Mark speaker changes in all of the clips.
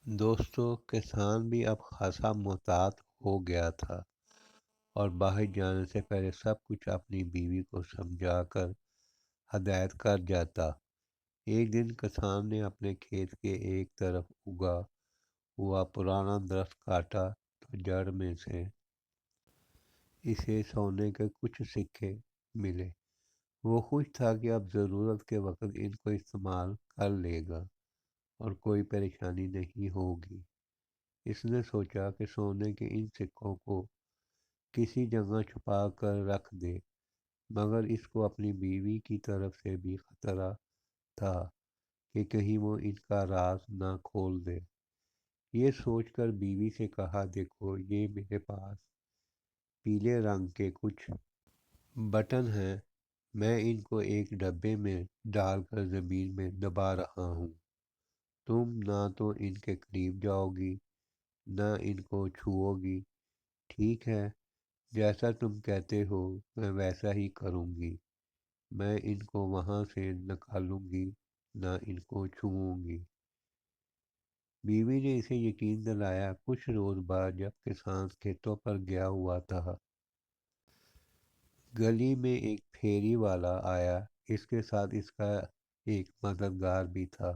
Speaker 1: دوستو کسان بھی اب خاصا محتاط ہو گیا تھا اور باہر جانے سے پہلے سب کچھ اپنی بیوی کو سمجھا کر ہدایت کر جاتا۔ ایک دن کسان نے اپنے کھیت کے ایک طرف اگا ہوا پرانا درخت کاٹا تو جڑ میں سے اسے سونے کے کچھ سکے ملے۔ وہ خوش تھا کہ اب ضرورت کے وقت ان کو استعمال کر لے گا اور کوئی پریشانی نہیں ہوگی۔ اس نے سوچا کہ سونے کے ان سکوں کو کسی جگہ چھپا کر رکھ دے، مگر اس کو اپنی بیوی کی طرف سے بھی خطرہ تھا کہ کہیں وہ ان کا راز نہ کھول دے۔ یہ سوچ کر بیوی سے کہا، دیکھو یہ میرے پاس پیلے رنگ کے کچھ بٹن ہیں، میں ان کو ایک ڈبے میں ڈال کر زمین میں دبا رہا ہوں۔ تم نہ تو ان کے قریب جاؤ گی نہ ان کو چھوؤ گی، ٹھیک ہے؟ جیسا تم کہتے ہو میں ویسا ہی کروں گی۔ میں ان کو وہاں سے نکالوں گی نہ ان کو چھوؤں گی۔ بیوی نے اسے یقین دلایا۔ کچھ روز بعد جب کسان کھیتوں پر گیا ہوا تھا، گلی میں ایک پھیری والا آیا۔ اس کے ساتھ اس کا ایک مددگار بھی تھا۔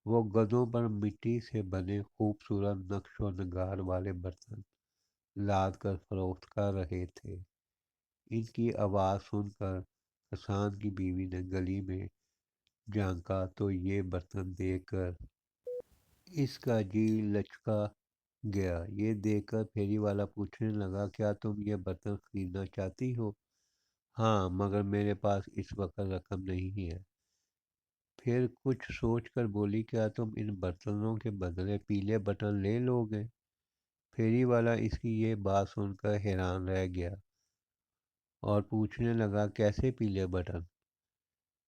Speaker 1: وہ گدھوں پر مٹی سے بنے خوبصورت نقش و نگار والے برتن لاد کر فروخت کر رہے تھے۔ ان کی آواز سن کر کسان کی بیوی نے گلی میں جھانکا تو یہ برتن دیکھ کر اس کا جی لچکا گیا۔ یہ دیکھ کر پھیری والا پوچھنے لگا، کیا تم یہ برتن خریدنا چاہتی ہو؟ ہاں، مگر میرے پاس اس وقت رقم نہیں ہے۔ پھر کچھ سوچ کر بولی، کیا تم ان برتنوں کے بدلے پیلے بٹن لے لو گے؟ پھیری والا اس کی یہ بات سن کر حیران رہ گیا اور پوچھنے لگا، کیسے پیلے بٹن؟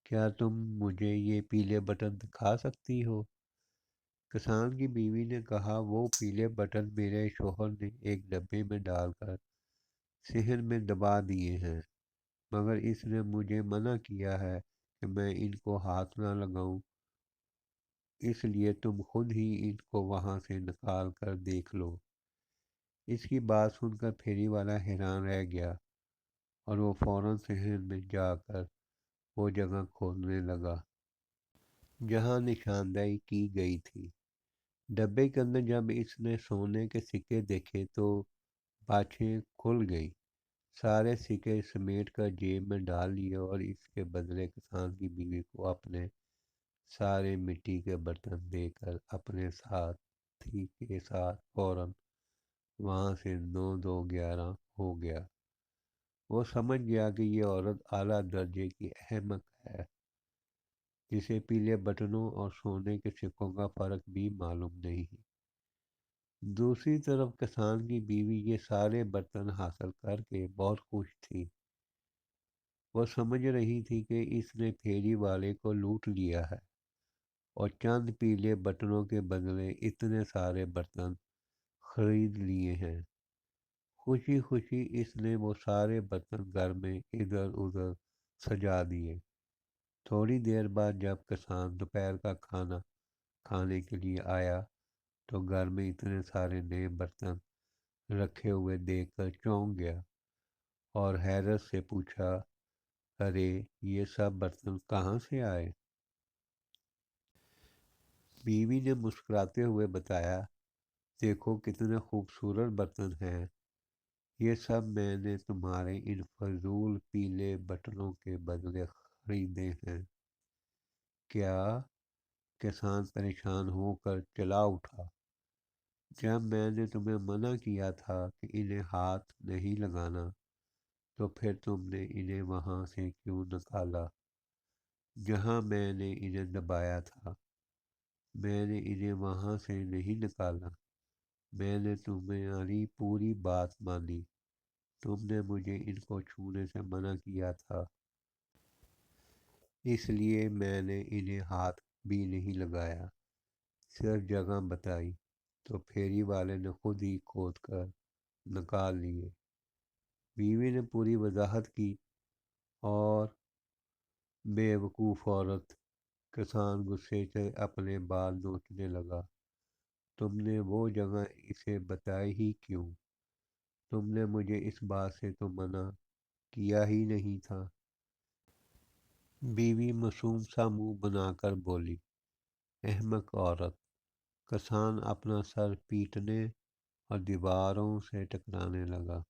Speaker 1: کیا تم مجھے یہ پیلے بٹن دکھا سکتی ہو؟ کسان کی بیوی نے کہا، وہ پیلے بٹن میرے شوہر نے ایک ڈبے میں ڈال کر صحن میں دبا دیے ہیں، مگر اس نے مجھے منع کیا ہے کہ میں ان کو ہاتھ نہ لگاؤں، اس لیے تم خود ہی ان کو وہاں سے نکال کر دیکھ لو۔ اس کی بات سن کر پھیری والا حیران رہ گیا اور وہ فوراً صحن میں جا کر وہ جگہ کھودنے لگا جہاں نشاندہی کی گئی تھی۔ ڈبے کے اندر جب اس نے سونے کے سکے دیکھے تو باچھیں کھل گئی۔ سارے سکے سمیٹ کر جیب میں ڈال لیے اور اس کے بدلے کسان کی بیوی کو اپنے سارے مٹی کے برتن دے کر اپنے ساتھی کے ساتھ فوراً وہاں سے 9 دو 11 ہو گیا۔ وہ سمجھ گیا کہ یہ عورت اعلیٰ درجے کی احمق ہے، جسے پیلے بٹنوں اور سونے کے سکوں کا فرق بھی معلوم نہیں۔ دوسری طرف کسان کی بیوی یہ سارے برتن حاصل کر کے بہت خوش تھی۔ وہ سمجھ رہی تھی کہ اس نے پھیری والے کو لوٹ لیا ہے اور چند پیلے بٹنوں کے بدلے اتنے سارے برتن خرید لیے ہیں۔ خوشی خوشی اس نے وہ سارے برتن گھر میں ادھر ادھر سجا دیے۔ تھوڑی دیر بعد جب کسان دوپہر کا کھانا کھانے کے لیے آیا تو گھر میں اتنے سارے نئے برتن رکھے ہوئے دیکھ کر چونک گیا اور حیرت سے پوچھا، ارے یہ سب برتن کہاں سے آئے؟ بیوی نے مسکراتے ہوئے بتایا، دیکھو کتنے خوبصورت برتن ہیں، یہ سب میں نے تمہارے ان فضول پیلے بٹنوں کے بدلے خریدے ہیں۔ کیا؟ کسان پریشان ہو کر چلا اٹھا، جب میں نے تمہیں منع کیا تھا کہ انہیں ہاتھ نہیں لگانا تو پھر تم نے انہیں وہاں سے کیوں نکالا جہاں میں نے انہیں دبایا تھا؟ میں نے انہیں وہاں سے نہیں نکالا، میں نے تمہاری پوری بات مانی۔ تم نے مجھے ان کو چھونے سے منع کیا تھا، اس لیے میں نے انہیں ہاتھ بھی نہیں لگایا، صرف جگہ بتائی تو پھیری والے نے خود ہی کھود کر نکال لیے۔ بیوی نے پوری وضاحت کی اور بے وقوف عورت! کسان غصے سے اپنے بال نوچنے لگا تم نے وہ جگہ اسے بتائی ہی کیوں؟ تم نے مجھے اس بات سے تو منع کیا ہی نہیں تھا۔ بیوی معصوم سا منہ بنا کر بولی، احمق عورت! کسان اپنا سر پیٹنے اور دیواروں سے ٹکرانے لگا۔